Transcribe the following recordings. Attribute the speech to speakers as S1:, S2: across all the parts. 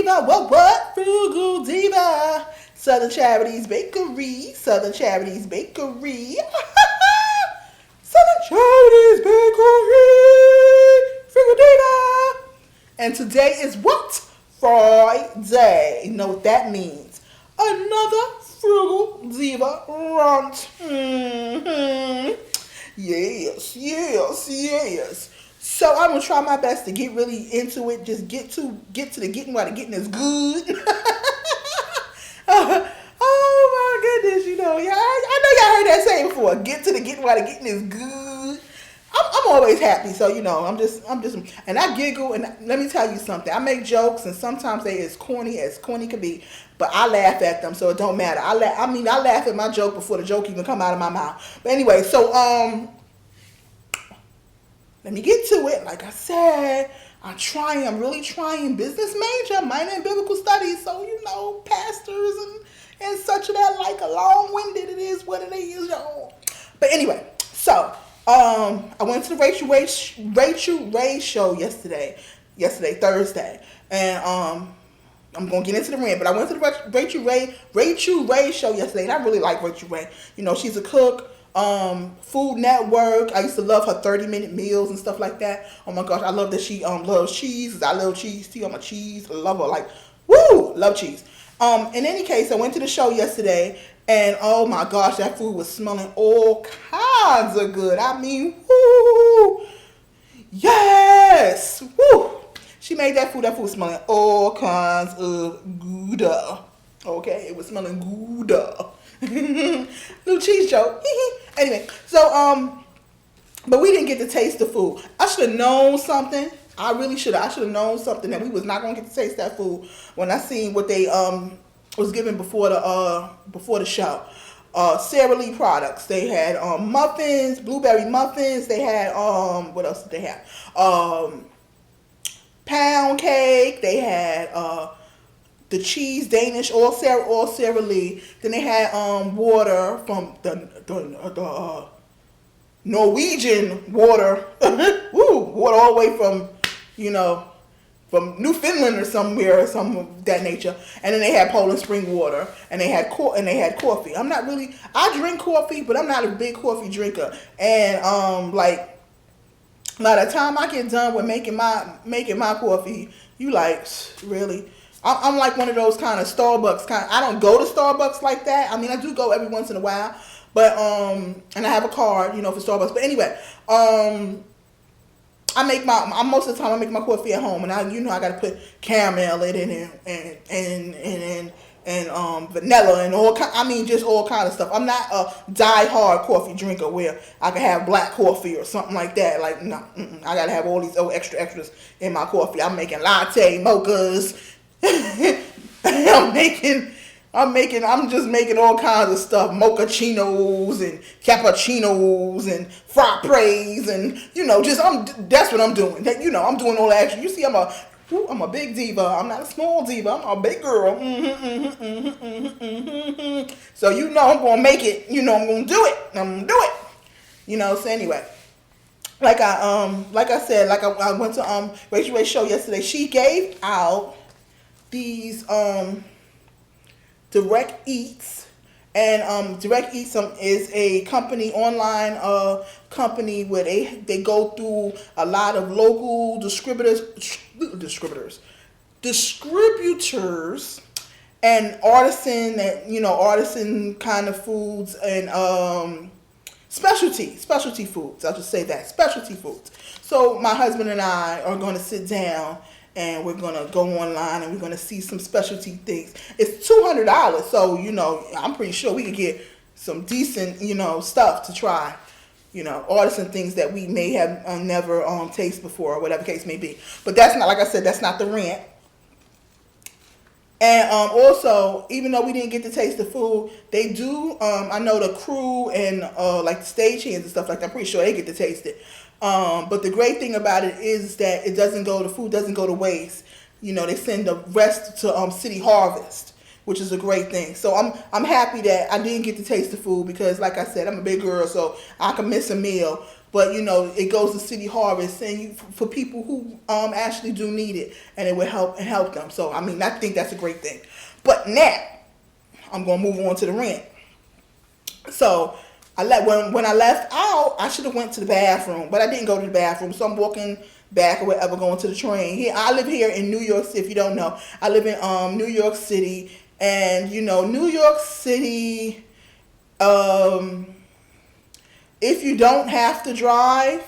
S1: Diva. What? Frugal Diva. Southern Charities Bakery. Southern Charities Bakery. Southern Charities Bakery. Frugal Diva. And today is what? Friday. You know what that means. Another Frugal Diva Rant. Yes, yes, yes. So I'm gonna try my best to get really into it. Just get to the getting while the getting is good. Oh my goodness, yeah, I know y'all heard that saying before. Get to the getting while the getting is good. I'm always happy, so I'm just, and I giggle, and let me tell you something. I make jokes, and sometimes they as corny can be, but I laugh at them, so it don't matter. I laugh at my joke before the joke even come out of my mouth. But anyway, so let me get to it. Like I said, I'm really trying. Business major, minor in biblical studies. So, pastors and such of that, like a long-winded, it is what it is, y'all. But anyway, so, I went to the Rachel Ray show yesterday, Thursday. And, I'm going to get into the rant, but I went to the Rachel Ray show yesterday, and I really like Rachel Ray. She's a cook. Food Network. I used to love her 30-minute meals and stuff like that. Oh my gosh, I love that she loves cheese. I love cheese too. I'm a cheese. I love her. Like, woo, love cheese. In any case, I went to the show yesterday, and oh my gosh, that food was smelling all kinds of good. I mean, woo, yes, woo. She made that food. That food was smelling all kinds of good. Okay, it was smelling good. Little cheese joke. Anyway, so but we didn't get to taste the food. I should have known something. I really should have. I should have known something that we was not gonna get to taste that food when I seen what they was given before the show. Sara Lee products. They had muffins, blueberry muffins. They had what else did they have? Pound cake. They had the cheese Danish, all Sara Lee. Then they had water from the Norwegian water. Woo, water all the way from from Newfoundland or somewhere or some of that nature. And then they had Poland Spring water, and they had coffee. I drink coffee, but I'm not a big coffee drinker. And like by the time I get done with making my coffee, you like, really? I'm like one of those kind of Starbucks I don't go to Starbucks like that. I mean, I do go every once in a while, but and I have a card, for Starbucks. But anyway, most of the time I make my coffee at home, and I got to put caramel in it and vanilla and just all kind of stuff. I'm not a die-hard coffee drinker where I can have black coffee or something like that. Like, no, I got to have all these extras in my coffee. I'm making latte, mochas. I'm just making all kinds of stuff, mochachinos and cappuccinos and frappes and that's what I'm doing. I'm doing all that extra. You see, I'm a big diva. I'm not a small diva. I'm a big girl. So I'm gonna make it. I'm gonna do it. I'm gonna do it. So anyway. Like I said, I went to Rachel Ray's show yesterday. She gave out these Direct Eats, and Direct Eats is a company, online company, where they go through a lot of local distributors and artisan kind of foods and specialty foods. I'll just say that, specialty foods. So my husband and I are going to sit down, and we're going to go online, and we're going to see some specialty things. It's $200, so, I'm pretty sure we could get some decent, stuff to try, artisan things that we may have never tasted before, or whatever case may be. But that's not, like I said, that's not the rant. And also, even though we didn't get to taste the food, they do, I know the crew and like the stagehands and stuff like that, I'm pretty sure they get to taste it. But the great thing about it is that the food doesn't go to waste. They send the rest to City Harvest. which is a great thing. So I'm happy that I didn't get to taste the food because, like I said, I'm a big girl, so I can miss a meal. But it goes to City Harvest, and for people who actually do need it, and it will help them. So I think that's a great thing. But now I'm gonna move on to the rant. So when I left out, I should have went to the bathroom, but I didn't go to the bathroom. So I'm walking back or whatever, going to the train. I live here in New York City. If you don't know, I live in New York City, and New York City. If you don't have to drive,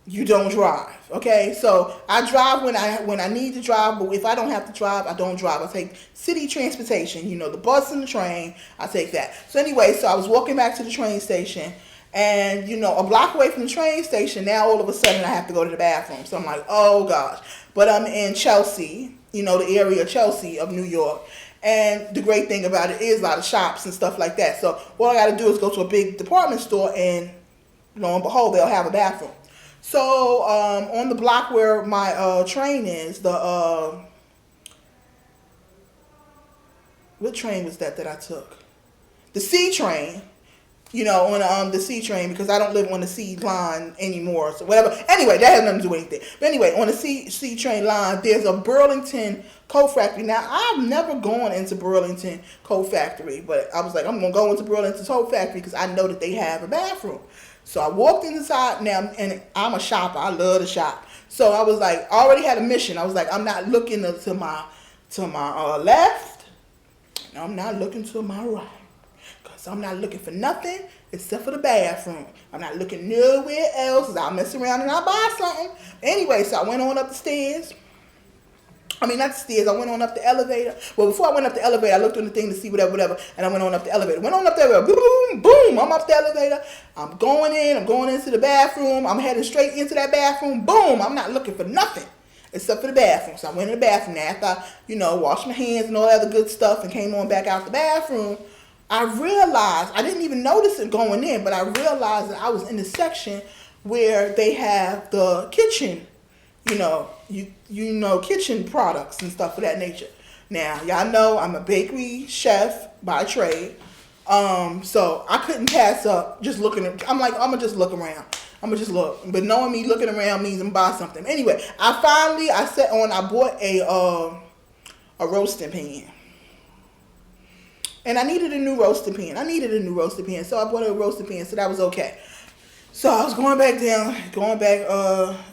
S1: you don't drive. Okay, so I drive when I need to drive, but if I don't have to drive, I don't drive. I take city transportation. The bus and the train. I take that. So anyway, so I was walking back to the train station, and a block away from the train station. Now all of a sudden I have to go to the bathroom. So I'm like, oh gosh. But I'm in Chelsea, the area of Chelsea of New York. And the great thing about it is a lot of shops and stuff like that. So all I got to do is go to a big department store, and lo and behold, they'll have a bathroom. So on the block where my train is, what train was that I took? The C train. On the C train, because I don't live on the C line anymore, so whatever. Anyway, that has nothing to do with anything. But anyway, on the C train line, there's a Burlington coat factory. Now, I've never gone into Burlington coat factory, but I was like, I'm going to go into Burlington coat factory because I know that they have a bathroom. So I walked inside now, and I'm a shopper. I love to shop. So I was like, I already had a mission. I was like, I'm not looking to my left. I'm not looking to my right. So I'm not looking for nothing except for the bathroom. I'm not looking nowhere else. I'll mess around and I'll buy something. Anyway, so I went on up the stairs. Not the stairs. I went on up the elevator. Well, before I went up the elevator, I looked on the thing to see whatever, and I went on up the elevator. Went on up there, boom, boom. I'm up the elevator. I'm going in. I'm going into the bathroom. I'm heading straight into that bathroom. Boom. I'm not looking for nothing except for the bathroom. So I went in the bathroom. Now, after I, washed my hands and all that other good stuff and came on back out the bathroom, I realized, I didn't even notice it going in, but I realized that I was in the section where they have the kitchen, kitchen products and stuff of that nature. Now, y'all know I'm a bakery chef by trade, so I couldn't pass up just looking. I'm like, I'm going to just look around. I'm going to just look. But knowing me, looking around means I'm buy something. Anyway, I bought a roasting pan. And I needed a new roasting pan. So I bought a roasting pan, so that was okay. So I was going back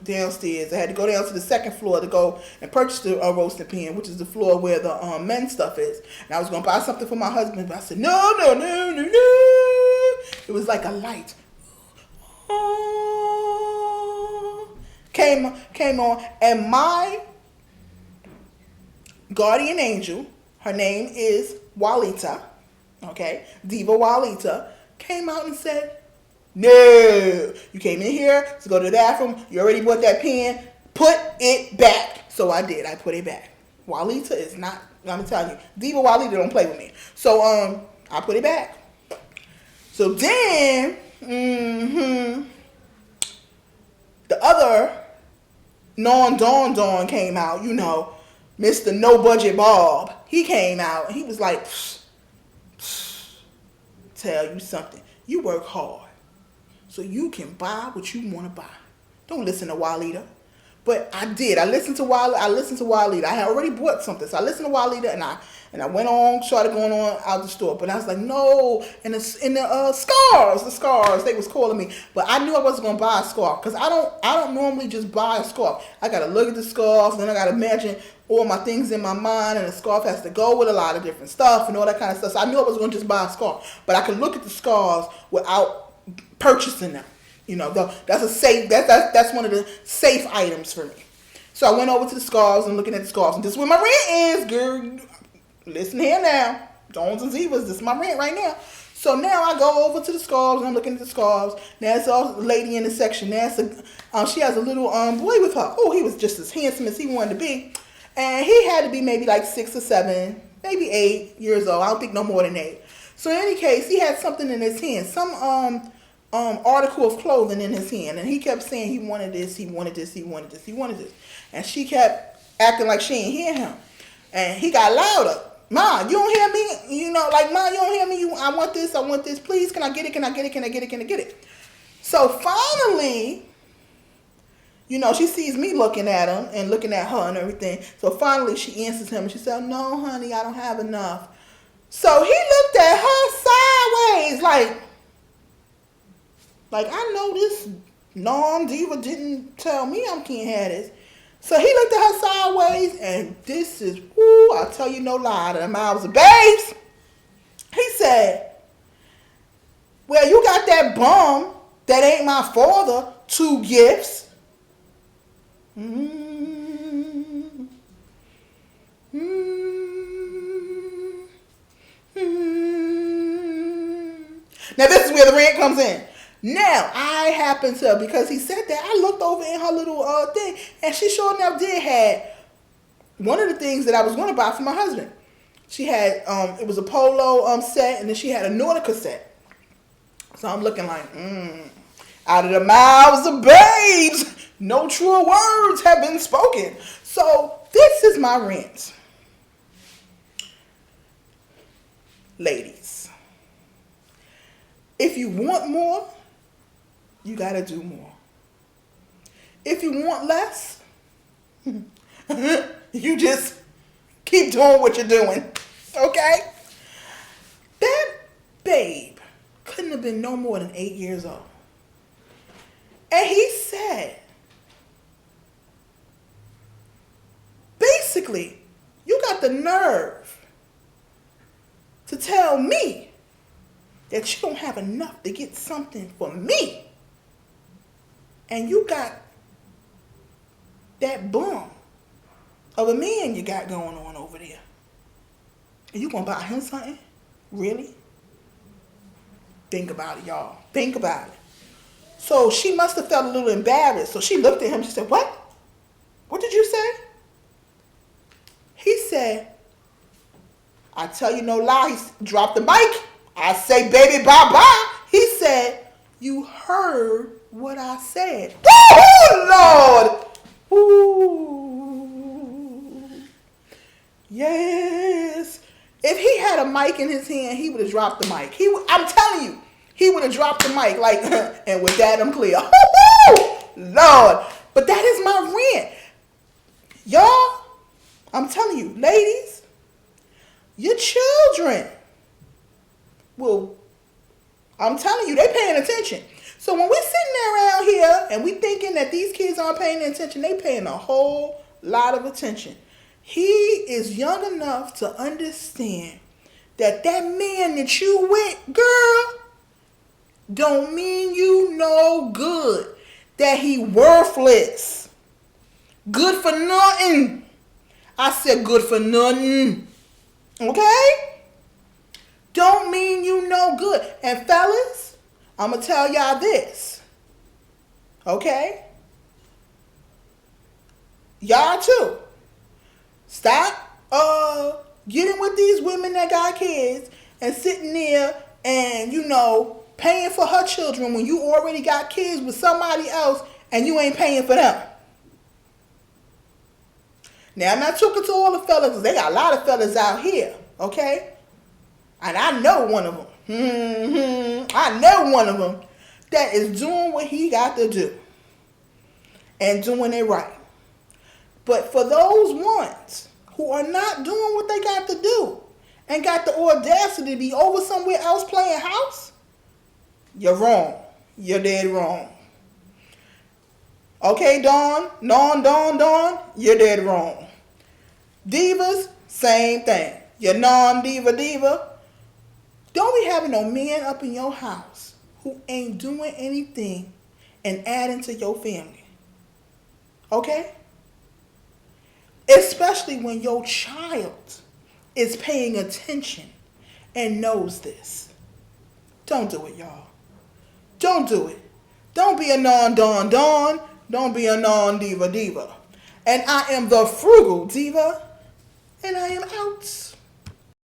S1: downstairs. I had to go down to the second floor to go and purchase the roasting pan, which is the floor where the men's stuff is. And I was going to buy something for my husband, but I said, no. It was like a light. Came on, and my guardian angel, her name is Walita, okay, Diva Walita, came out and said, no, you came in here to go to the bathroom, you already bought that pen, put it back. So I did, I put it back. Walita is not, I'm telling you, Diva Walita don't play with me. So I put it back. So then, the other non-Don came out, Mr. No Budget Bob. He came out and he was like, tell you something. You work hard so you can buy what you want to buy. Don't listen to Walita. But I did. I listened to Walita. I had already bought something. So I listened to Walita and I went on, started going on out the store. But I was like, no. And the scarves, they was calling me. But I knew I wasn't going to buy a scarf because I don't normally just buy a scarf. I got to look at the scarf, then I got to imagine all my things in my mind, and the scarf has to go with a lot of different stuff and all that kind of stuff. So I knew I was going to just buy a scarf. But I could look at the scarves without purchasing them. That's a safe. That's one of the safe items for me. So I went over to the scarves and looking at the scarves, and this is where my rant is, girl. Listen here now, Jones and Zivas. This is my rant right now. So now I go over to the scarves and I'm looking at the scarves. Now it's a lady in the section. Now she has a little boy with her. Oh, he was just as handsome as he wanted to be, and he had to be maybe like 6 or 7, maybe 8 years old. I don't think no more than 8. So in any case, he had something in his hand, some article of clothing in his hand, and he kept saying he wanted this, he wanted this, he wanted this, he wanted this, and she kept acting like she didn't hear him, and he got louder. Ma, you don't hear me? You know, like, Ma, you don't hear me? I want this. Please, can I get it? Can I get it? Can I get it? Can I get it? So finally, you know, she sees me looking at him and looking at her and everything. So finally she answers him and she said, no, honey, I don't have enough. So he looked at her sideways like I know this non-diva didn't tell me I can't have this. So he looked at her sideways, and this is, I tell you no lie, the mouths of babes. He said, well, you got that bum that ain't my father, 2 gifts. Now this is where the rant comes in. Now, I happen to, because he said that, I looked over in her little thing, and she sure enough did have one of the things that I was going to buy for my husband. She had, it was a polo set, and then she had a Nautica set. So I'm looking like, out of the mouths of babes, no truer words have been spoken. So this is my rant. Ladies, if you want more, you got to do more. If you want less, you just keep doing what you're doing. Okay? That babe couldn't have been no more than 8 years old. And he said, basically, you got the nerve to tell me that you don't have enough to get something for me. And you got that bum of a man you got going on over there. And you gonna buy him something? Really? Think about it, y'all. Think about it. So she must have felt a little embarrassed. So she looked at him. She said, what? What did you say? He said, I tell you no lie. He dropped the mic. I say, baby, bye-bye. He said, you heard what I said. Oh, Lord. Ooh. Yes. If he had a mic in his hand, he would have dropped the mic. I'm telling you, he would have dropped the mic like, and with that, I'm clear. Lord. But that is my rant. Y'all, I'm telling you, ladies, your children will, I'm telling you, they paying attention. So when we're sitting there around here and we thinking that these kids aren't paying attention, they paying a whole lot of attention. He is young enough to understand that that man that you with, girl, don't mean you no good. That he worthless. Good for nothing. I said good for nothing. Okay? Don't mean you no good. And fellas, I'm going to tell y'all this. Okay? Y'all too. Stop getting with these women that got kids and sitting there and, you know, paying for her children when you already got kids with somebody else and you ain't paying for them. Now, I'm not talking to all the fellas because they got a lot of fellas out here, okay? And I know one of them. I know one of them that is doing what he got to do and doing it right. But for those ones who are not doing what they got to do and got the audacity to be over somewhere else playing house, you're wrong. You're dead wrong. Okay, Dawn, you're dead wrong. Divas, same thing. You're non-diva. Don't be having no man up in your house who ain't doing anything and adding to your family. Okay? Especially when your child is paying attention and knows this. Don't do it, y'all. Don't do it. Don't be a non-don. Don't be a non-diva. And I am the Frugal Diva, and I am out.